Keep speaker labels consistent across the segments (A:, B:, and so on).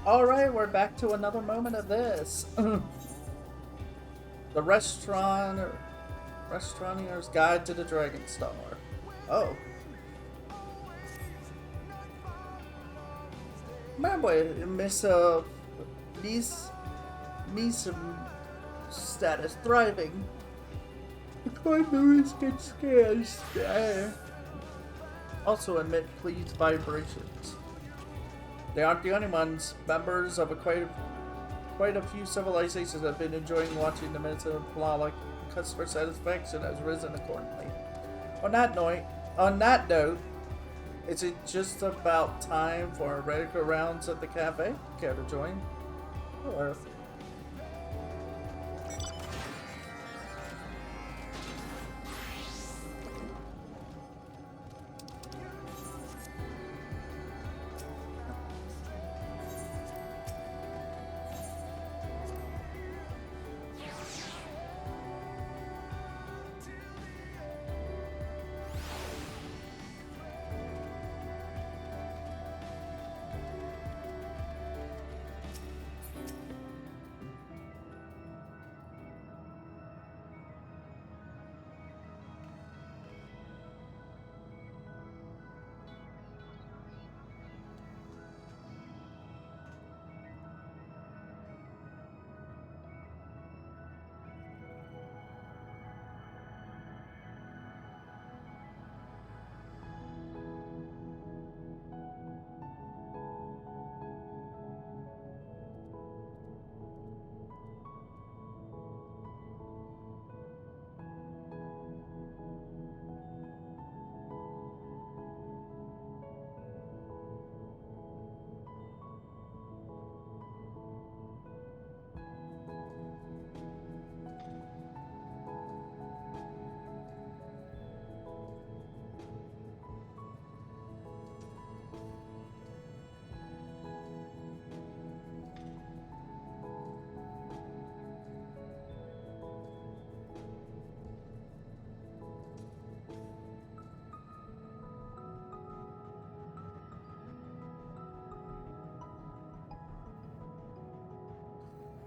A: Alright, we're back to another moment of this. The Restauranteur's Guide to the Dragon Star. Oh. Remember, Miss Miss status thriving. Decline the risk and scares. Also emit please vibrations. They aren't the only ones. Members of quite a few civilizations have been enjoying watching the Minnesota Flawless customer satisfaction has risen accordingly. On that note, is it just about time for regular rounds at the cafe? Care to join? Or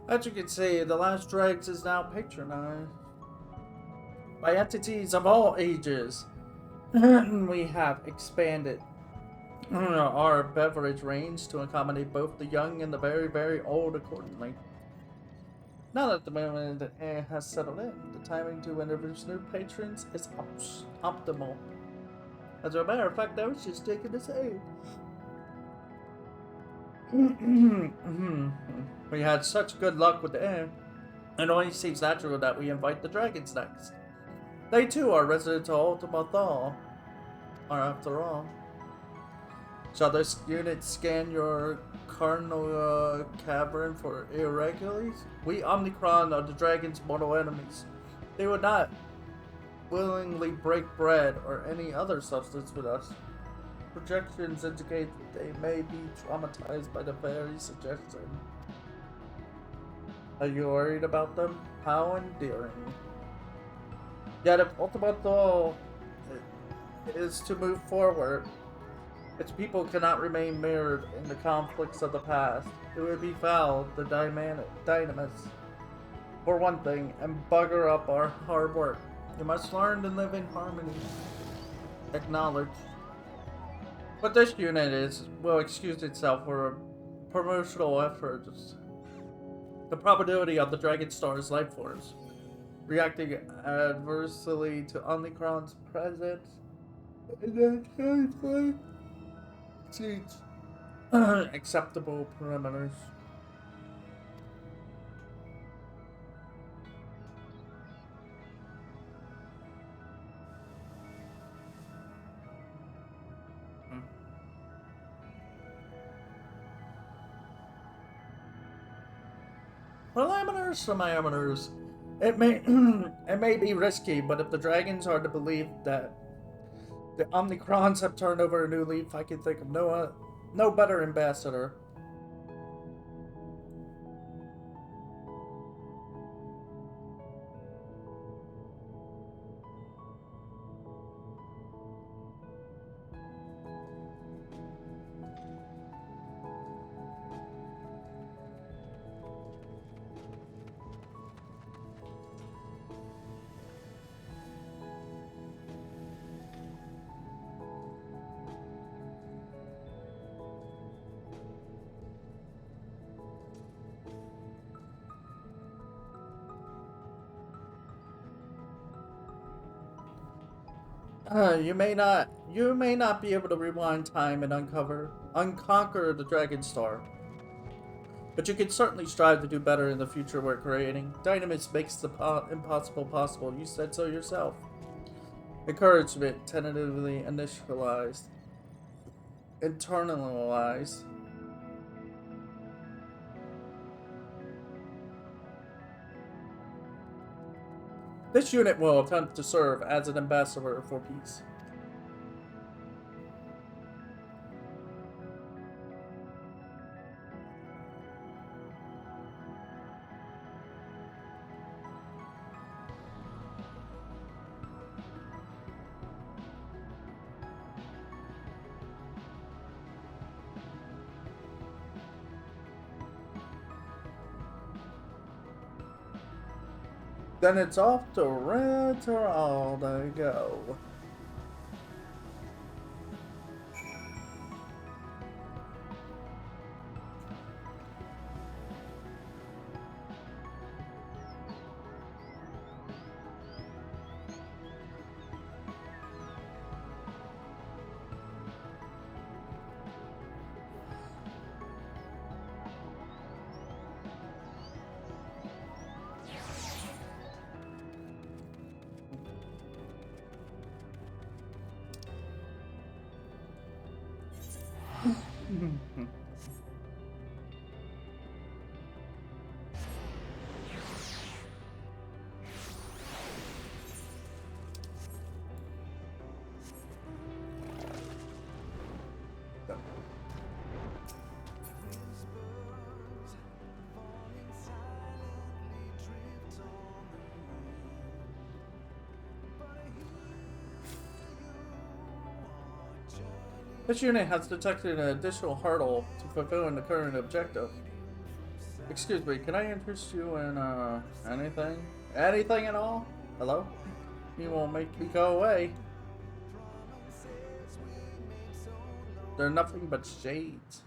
A: as you can see, the Last Dregs is now patronized by entities of all ages. We have expanded our beverage range to accommodate both the young and the very, very old accordingly. Now that the moment has settled in, the timing to introduce new patrons is optimal. As a matter of fact, I was just taking this aid. We had such good luck with the air. It only seems natural that we invite the dragons next. They too are residents of Ultima Thal, or after all. Shall this unit scan your carnal cavern for irregularities? We Omnicron are the dragon's mortal enemies. They would not willingly break bread or any other substance with us. Projections indicate that they may be traumatized by the very suggestion. Are you worried about them? How endearing. Yet if Ultima Thule is to move forward, its people cannot remain mirrored in the conflicts of the past. It would be foul, the dynamists, for one thing, and bugger up our hard work. You must learn to live in harmony. Acknowledge. But this unit will excuse itself for promotional efforts. The probability of the Dragon Star's life force reacting adversely to Omnicron's presence in that territory exceeds acceptable parameters. Parameters, parameters. It may it may be risky, but if the dragons are to believe that the Omnicrons have turned over a new leaf, I can think of no better ambassador. You may not be able to rewind time and unconquer the Dragon Star, but you can certainly strive to do better in the future we're creating. Dynamis makes the impossible possible. You said so yourself. Encouragement tentatively internalized. This unit will attempt to serve as an ambassador for peace. Then it's off to Rental to go. This unit has detected an additional hurdle to fulfilling the current objective. Excuse me, can I interest you in, anything? Anything at all? Hello? You won't make me go away. They're nothing but shades.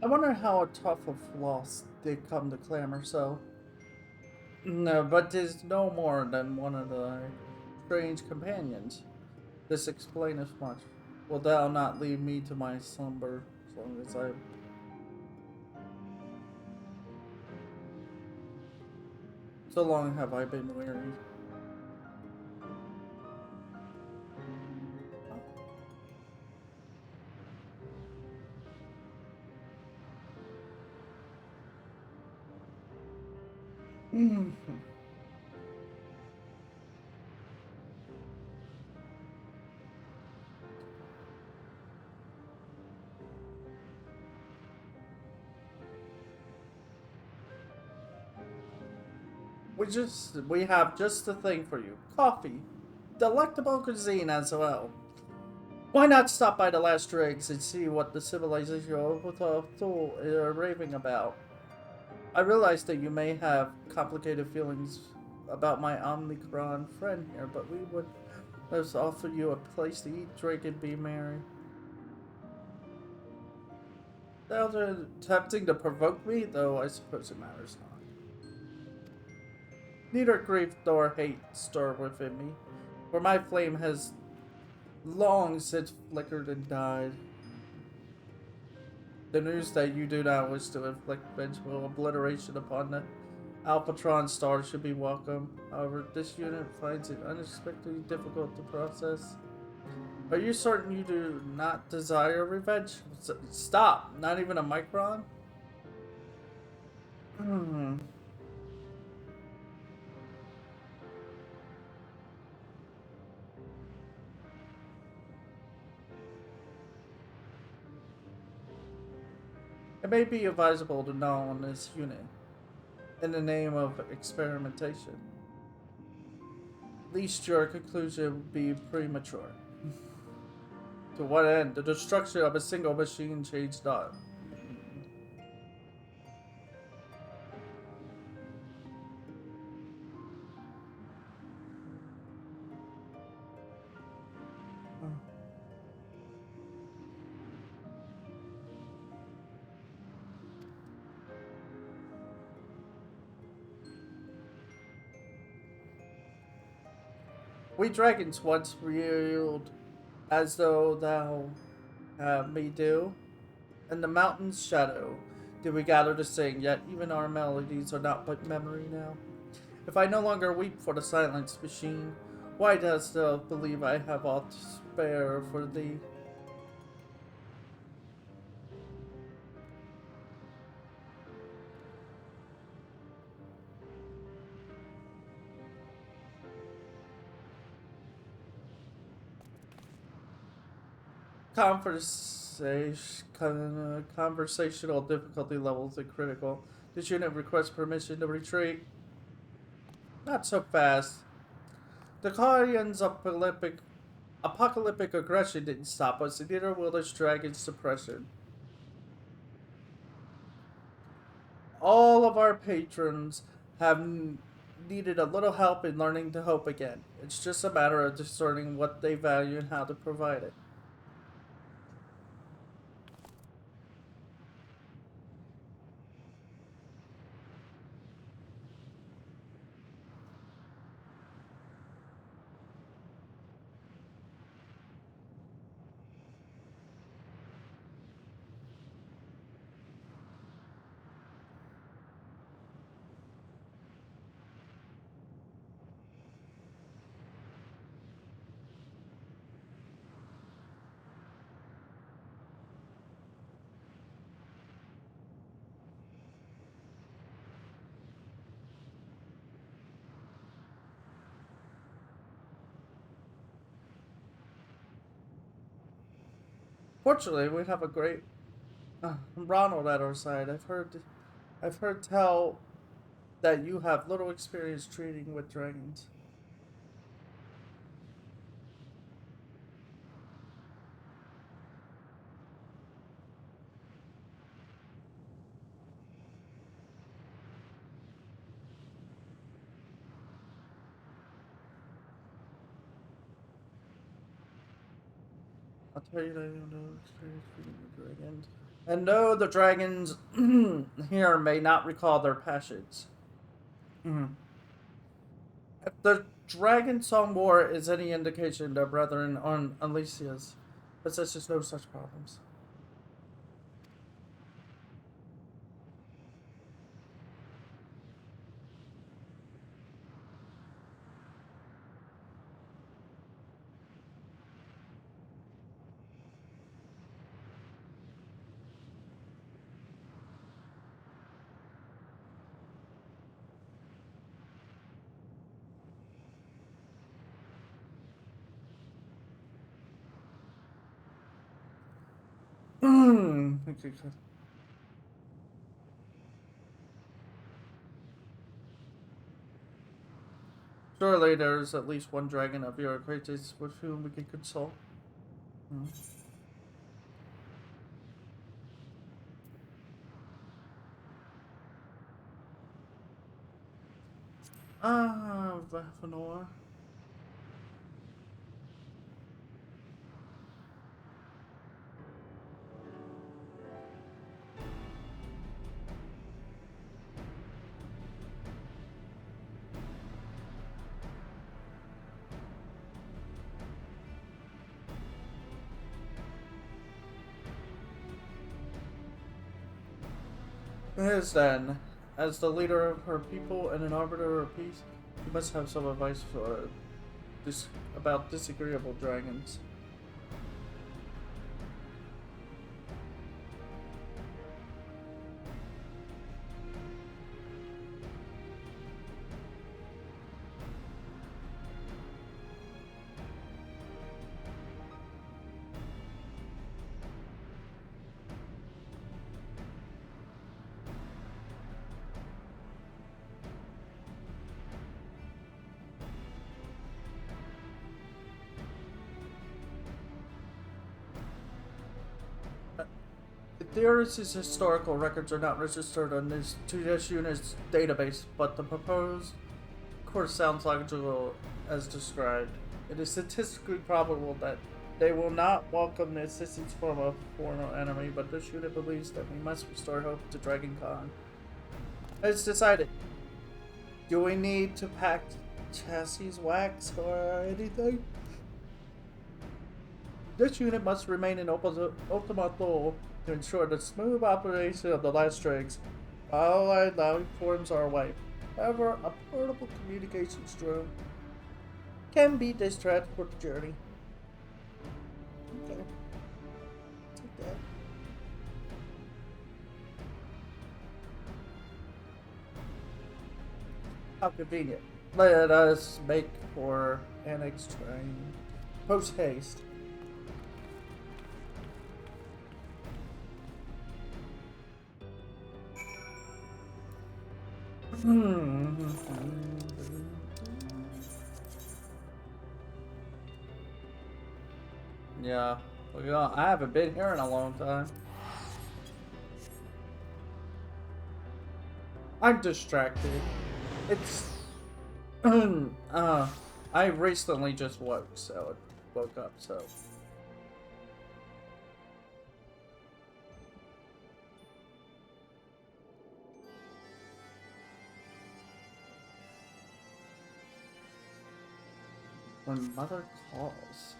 A: I wonder how tough of loss did come to clamor so. No, but 'tis no more than one of thy strange companions. This explaineth much. Wilt thou not leave me to my slumber as long as I... So long have I been weary. We have just the thing for you. Coffee. Delectable cuisine as well. Why not stop by the last dregs and see what the civilization of Thule are raving about? I realize that you may have complicated feelings about my Omicron friend here, but we would let's offer you a place to eat, drink, and be merry. Those are tempting to provoke me, though I suppose it matters not. Neither grief nor hate stir within me, for my flame has long since flickered and died. The news that you do not wish to inflict vengeful obliteration upon the Alphatron star should be welcome. However, this unit finds it unexpectedly difficult to process. Are you certain you do not desire revenge? Stop! Not even a micron? may be advisable to null on this unit in the name of experimentation. At least your conclusion would be premature. To what end? The destruction of a single machine changed not. We dragons once reeled as though thou me do. In the mountain's shadow did we gather to sing, yet even our melodies are not but memory now. If I no longer weep for the silenced machine, why dost thou believe I have aught to spare for thee? Conversational difficulty levels are critical. This unit requests permission to retreat. Not so fast. The Guardian's apocalyptic aggression didn't stop us, and neither will this dragon's suppression. All of our patrons have needed a little help in learning to hope again. It's just a matter of discerning what they value and how to provide it. Fortunately, we have a great Ronald at our side. I've heard tell that you have little experience treating with dragons. I'll tell you that you have no experience treating with dragons. And no, the dragons here may not recall their passions. Mhm. If the dragon song war is any indication, their brethren on Alicia's possesses no such problems. Okay, good. Surely there's at least one dragon of your acquaintance with whom we can consult. Hmm. Vafanor. Yes, then, as the leader of her people and an arbiter of peace, you must have some advice for about disagreeable dragons. Theoris' historical records are not registered on this unit's database, but the proposed course sounds logical as described. It is statistically probable that they will not welcome the assistance from a foreign enemy, but this unit believes that we must restore hope to Dragon Khan. It's decided. Do we need to pack chassis wax or anything? This unit must remain in Ultima Thule to ensure the smooth operation of the last dregs. All allowing forms are away. However, a portable communications drone can be dispatched for the journey. Okay. Take that. How convenient. Let us make for Enix train. Post haste. Yeah. Well, I haven't been here in a long time. I'm distracted. It's I recently just woke up, so when mother calls.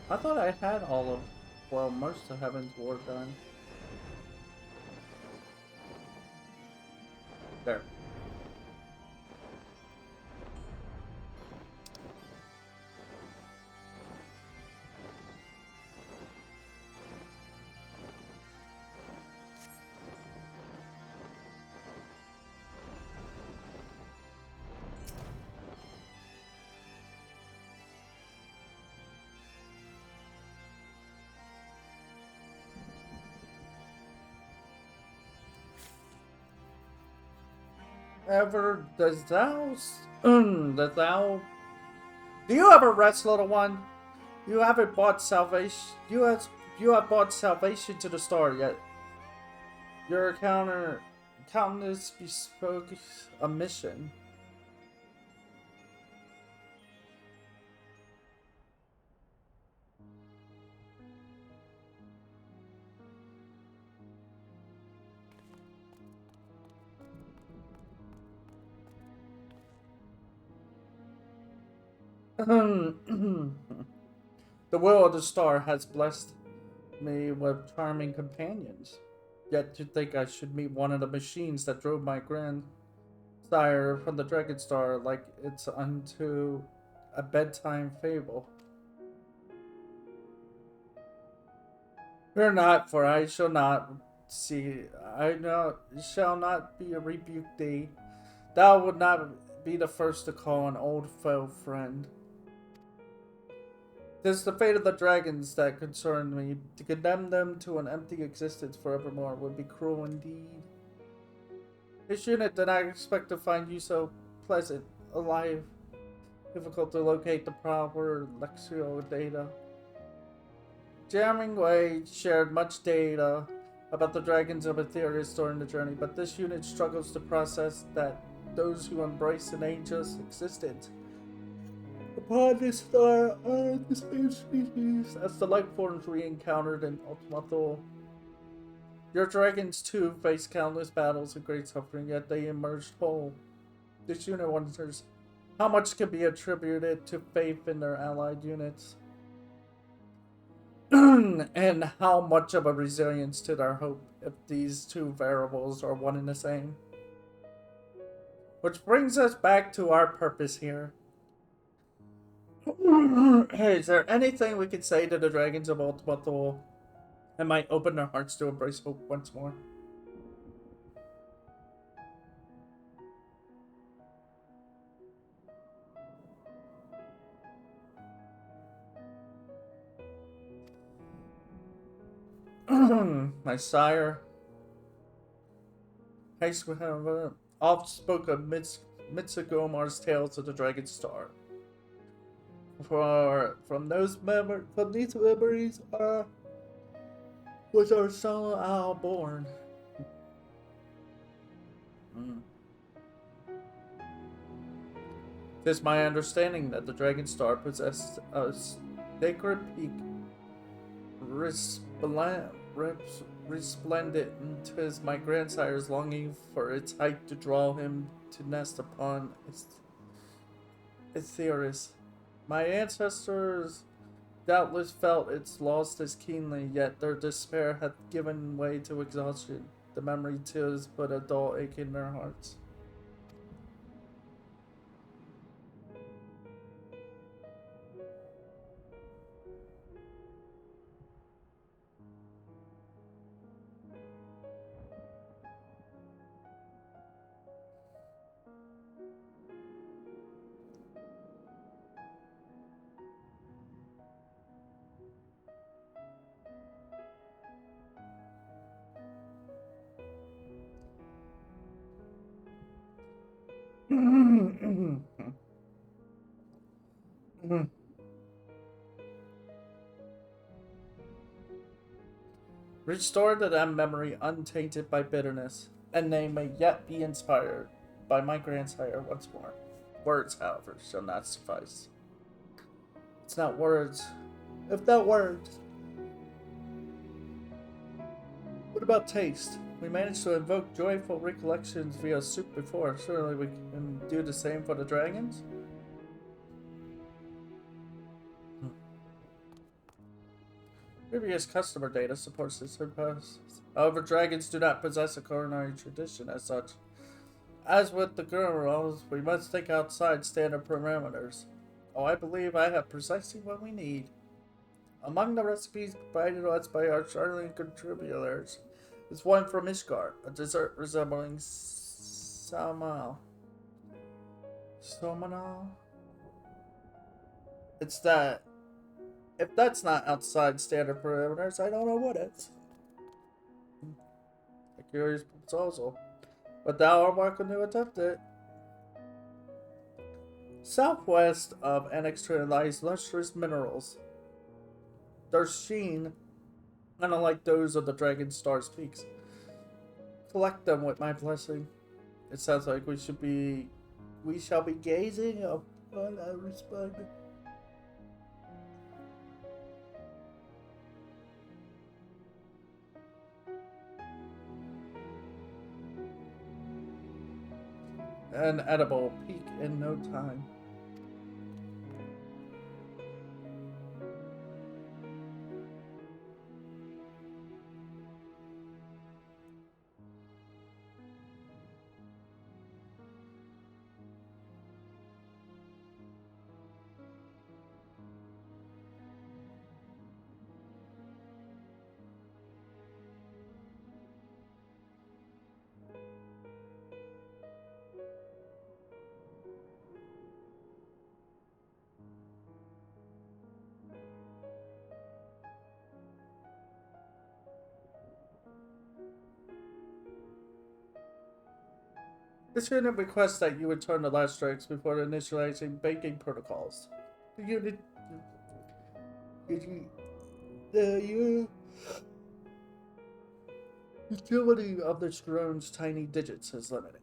A: I thought I had all of, well, most of Heaven's War done. There. Does thou do you ever rest, little one? You haven't bought salvation. You have bought salvation to the star yet. Your countenance bespoke a mission. The will of the star has blessed me with charming companions. Yet to think I should meet one of the machines that drove my grandsire from the Dragon Star like it's unto a bedtime fable. Fear not, for I shall not shall not be a rebuke thee. Thou would not be the first to call an old foe friend. 'Tis the fate of the dragons that concern me. To condemn them to an empty existence forevermore would be cruel indeed. This unit did not expect to find you so pleasant, alive. Difficult to locate the proper lexical data. Jamming Way shared much data about the dragons of Aetherius during the journey, but this unit struggles to process that those who embrace an ageless existence upon this star are the same species as the life forms we encountered in Ultima Thule. Your dragons too faced countless battles and great suffering, yet they emerged whole. This unit wonders how much can be attributed to faith in their allied units, and how much of a resilience to their hope if these two variables are one and the same. Which brings us back to our purpose here. Hey, is there anything we can say to the dragons of Ultima Thule that might open their hearts to embrace hope once more? My sire, haste with him, oft spoke of Mitsugomar's tales of the Dragon Star. From these memories was our son born. Mm. It is my understanding that the Dragon Star possessed a sacred peak resplendent, resplendent as my grandsire's longing for its height to draw him to nest upon Etheirys. My ancestors doubtless felt its loss as keenly, yet their despair had given way to exhaustion. The memory too is but a dull ache in their hearts. Restore to them memory untainted by bitterness, and they may yet be inspired by my grandsire once more. Words, however, shall not suffice. It's not words. If not words, what about taste? We managed to invoke joyful recollections via soup before. Surely we can do the same for the dragons? Previous customer data supports this hypothesis. However, dragons do not possess a culinary tradition as such. As with the girls, we must think outside standard parameters. Oh, I believe I have precisely what we need. Among the recipes provided to us by our Charlene contributors is one from Ishgard, a dessert resembling Samal. Somanal? It's that. If that's not outside standard parameters, I don't know what is. A curious proposal. But thou art welcome to attempt it. Southwest of Enix lies lustrous minerals. Their sheen, unlike those of the Dragon Star's peaks. Collect them with my blessing. It sounds like we shall be gazing upon our resplendent. An edible peak in no time. This unit requests that you return the last strikes before initializing banking protocols. The unit. The utility of this drone's tiny digits is limited.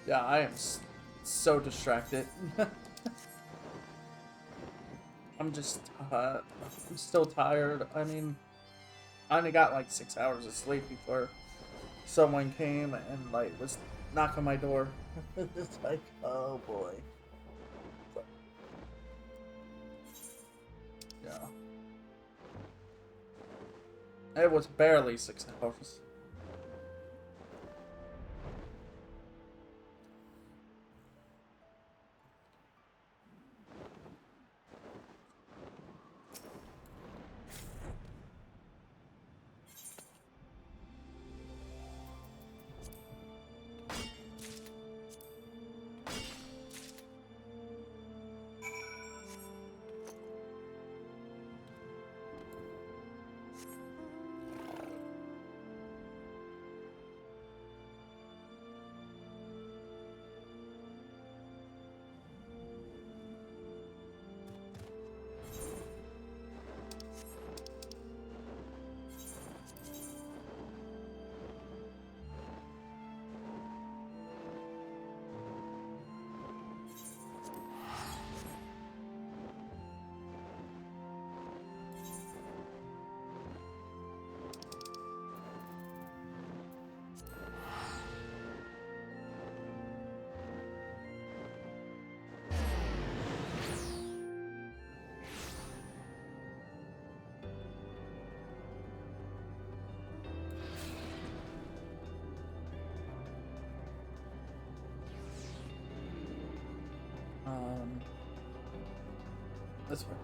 A: Yeah, I am so distracted. I'm still tired. I mean, I only got like 6 hours of sleep before someone came and like was knocking on my door. It's like, oh boy. Yeah. It was barely 6 hours. This way.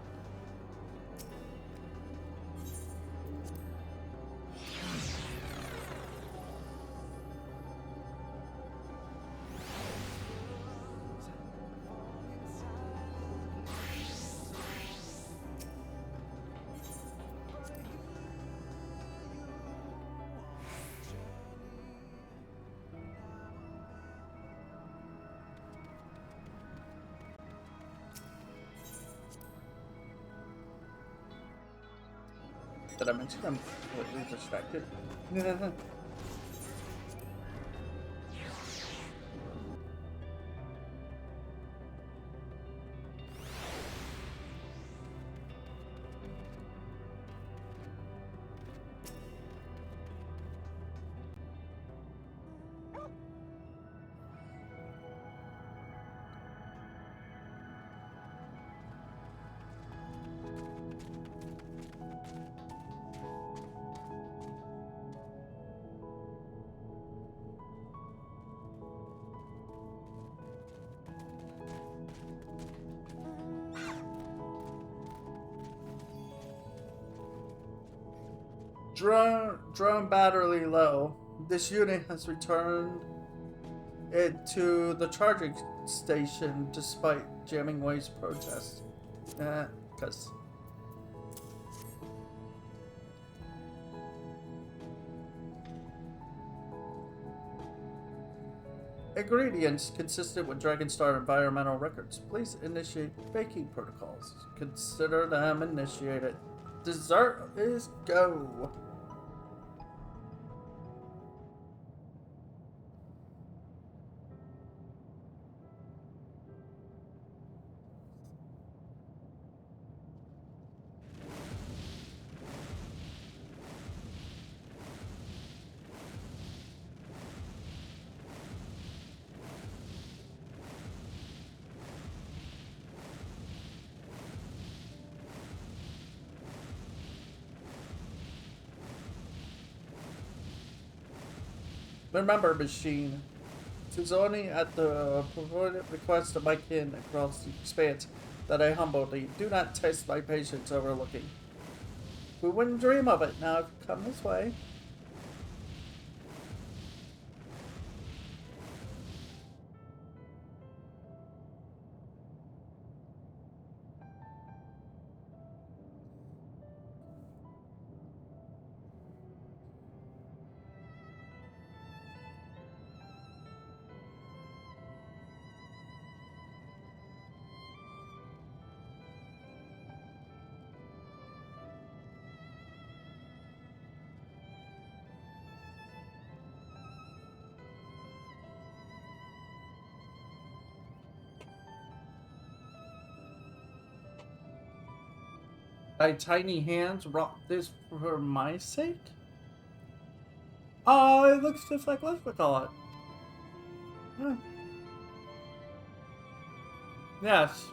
A: Did I mention I'm completely distracted? Drone battery low. This unit has returned it to the charging station despite jamming waves protest. Cause ingredients consistent with Dragonstar environmental records. Please initiate baking protocols. Consider them initiated. Dessert is go. Remember, machine. It is only at the purported request of my kin across the expanse that I humble thee. Do not test my patience overlooking. We wouldn't dream of it. Now come this way. Thy tiny hands wrought this for my sake? Oh, it looks just like Lithwicall. Huh. Yes.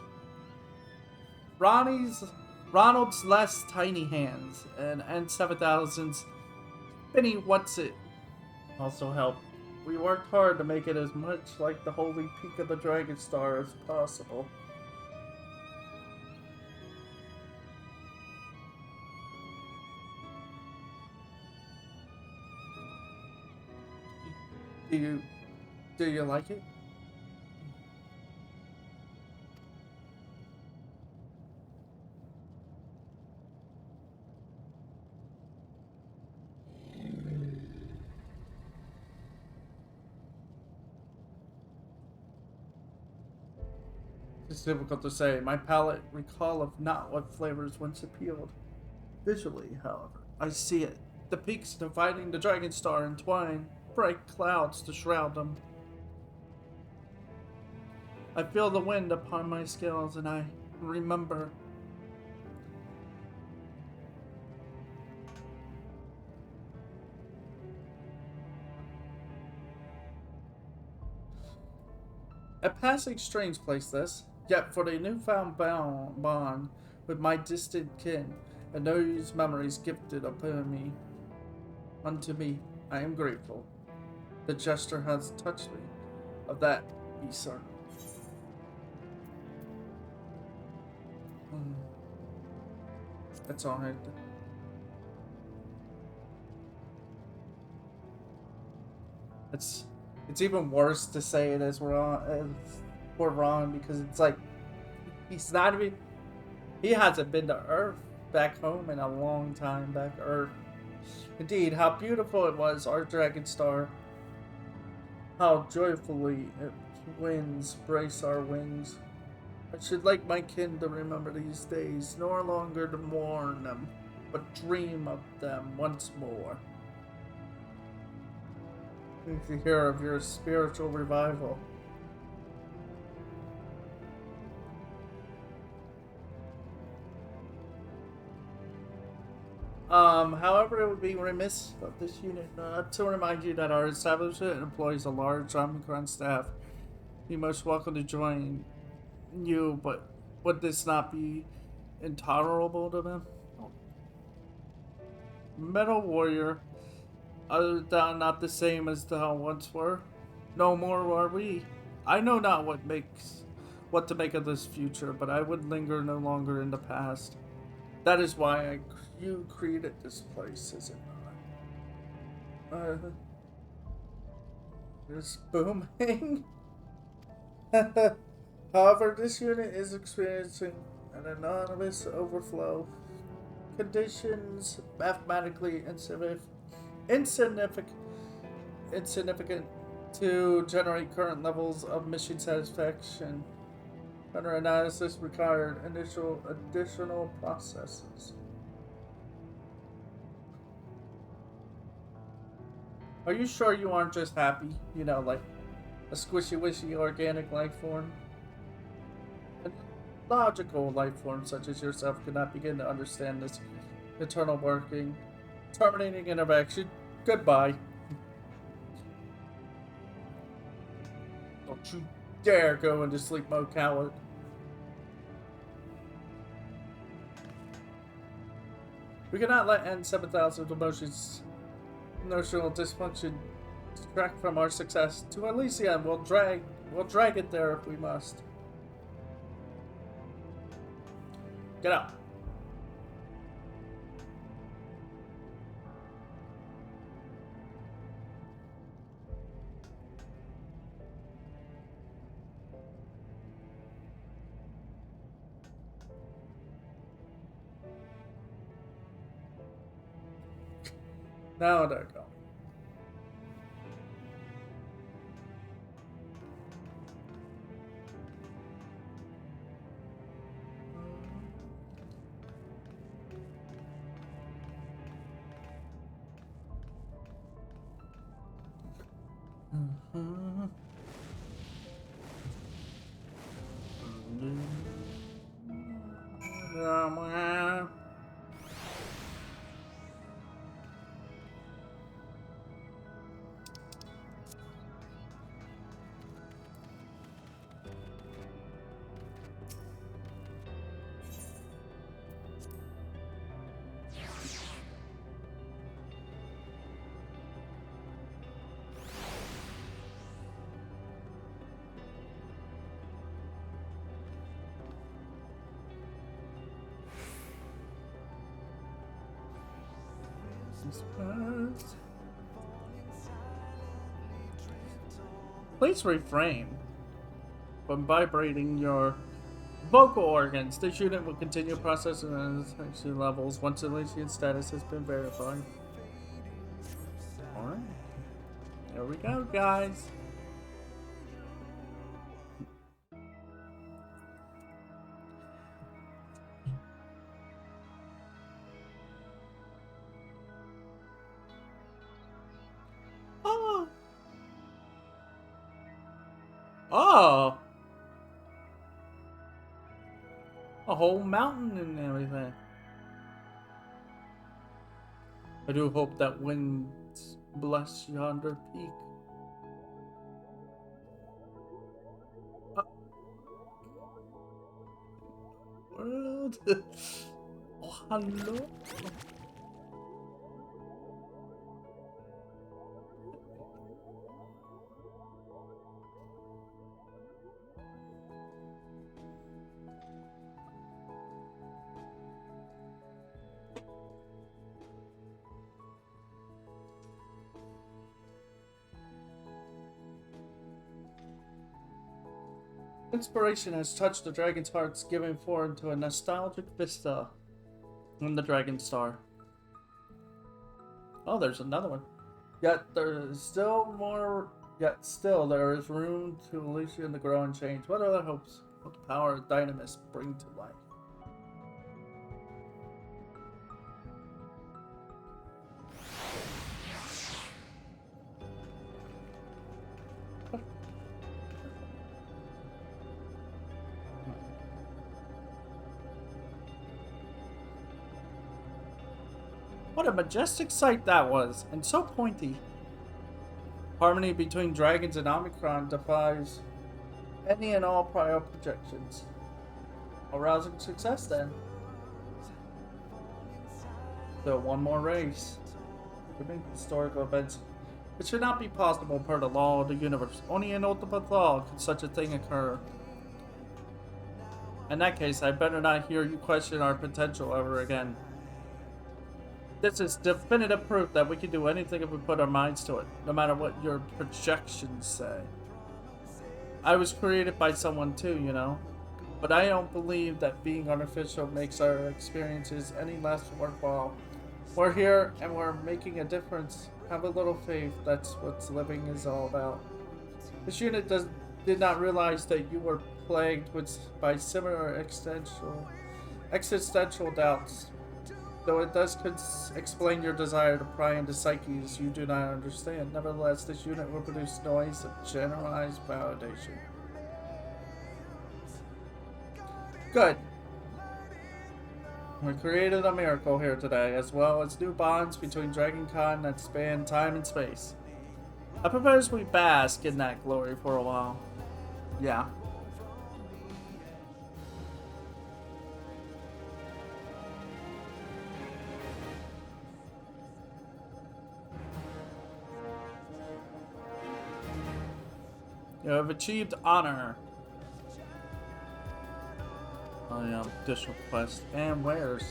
A: Ronald's less tiny hands and N7000's Spinny What's It also helped. We worked hard to make it as much like the holy peak of the Dragon Star as possible. Do you like it? It's difficult to say. My palate recall of not what flavors once appealed. Visually, however, I see it. The peaks dividing the Dragon Star entwine, bright clouds to shroud them. I feel the wind upon my scales and I remember. A passing strange place this, yet for the newfound bond with my distant kin, and those memories gifted upon me, unto me, I am grateful. The gesture has touched me, of that be certain. That's alright. It's even worse to say it as Ron, for Ron, because it's like he's not even, he hasn't been to Earth back home in a long time. Back Earth, indeed, how beautiful it was, our Dragon Star. How joyfully its winds brace our wings. I should like my kin to remember these days, no longer to mourn them, but dream of them once more. To hear of your spiritual revival. However, it would be remiss of this unit not to remind you that our establishment employs a large Omicron staff. You're most welcome to join you, but would this not be intolerable to them? Metal Warrior, are thou not the same as thou once were? No more are we. I know not what to make of this future, but I would linger no longer in the past. That is why you created this place, is it not? It's booming. However, this unit is experiencing an anonymous overflow. Conditions mathematically insignificant to generate current levels of mission satisfaction. Under analysis required additional processes. Are you sure you aren't just happy? You know, like a squishy-wishy organic life form? A logical life form such as yourself could not begin to understand this eternal working. Terminating interaction. Goodbye. Don't you dare go into sleep mode, coward. We cannot let N7000's emotional dysfunction distract from our success. To Elysium, we'll drag it there if we must. Get out. Now they're going. Please refrain from vibrating your vocal organs. This unit will continue processing detection levels once Elysian status has been verified. Alright. There we go, guys. Oh! A whole mountain and everything. I do hope that winds bless yonder peak. World. Oh, hello. Inspiration has touched the dragon's hearts, giving form to a nostalgic vista in the Dragon Star. Oh, there's another one. Yet there is still more. Yet still, there is room to illusion the grow and change. What other hopes will the power of Dynamis bring to life? What a majestic sight that was, and so pointy. Harmony between dragons and Omicron defies any and all prior projections. A rousing success then. So one more race. Giving historical events. It should not be possible per the law of the universe. Only in ultimate law could such a thing occur. In that case, I better not hear you question our potential ever again. This is definitive proof that we can do anything if we put our minds to it, no matter what your projections say. I was created by someone too, you know. But I don't believe that being artificial makes our experiences any less worthwhile. We're here and we're making a difference. Have a little faith, that's what living is all about. This unit did not realize that you were plagued by similar existential doubts. Though it does explain your desire to pry into psyches you do not understand, nevertheless, this unit will produce noise of generalized validation. Good. We created a miracle here today, as well as new bonds between Dragon Con that span time and space. I propose we bask in that glory for a while. Yeah. You have achieved honor. Oh yeah, additional quest and wares.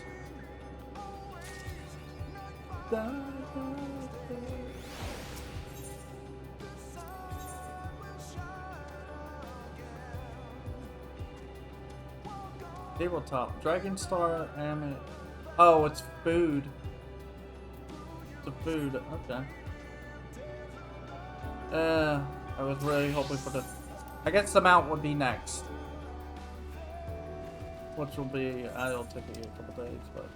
A: Tabletop, Dragon Star, and oh, it's food. It's a food. Okay. I was really hoping for the. I guess the mount would be next, which will be. It'll take me a couple days, but.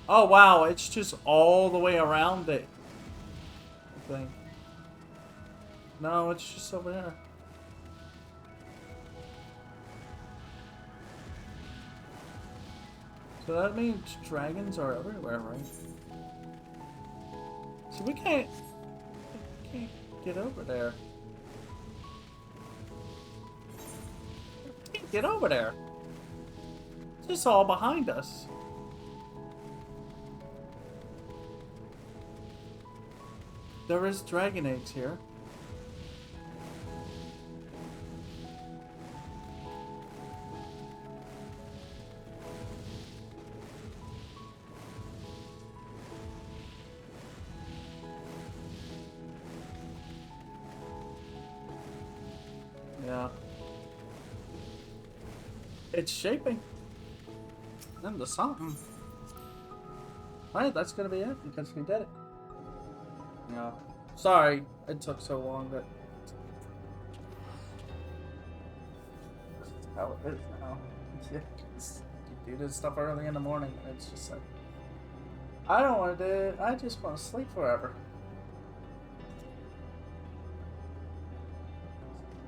A: Oh wow! It's just all the way around it. I think. No, it's just over there. So that means dragons are everywhere, right? So we can't get over there. We can't get over there. It's just all behind us. There is dragon eggs here. Yeah. It's shaping into something. Alright, that's gonna be it because we did it. Yeah. Sorry it took so long, but this is how it is now. You do this stuff early in the morning and it's just like I don't want to do it, I just want to sleep forever.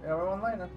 A: See everyone later.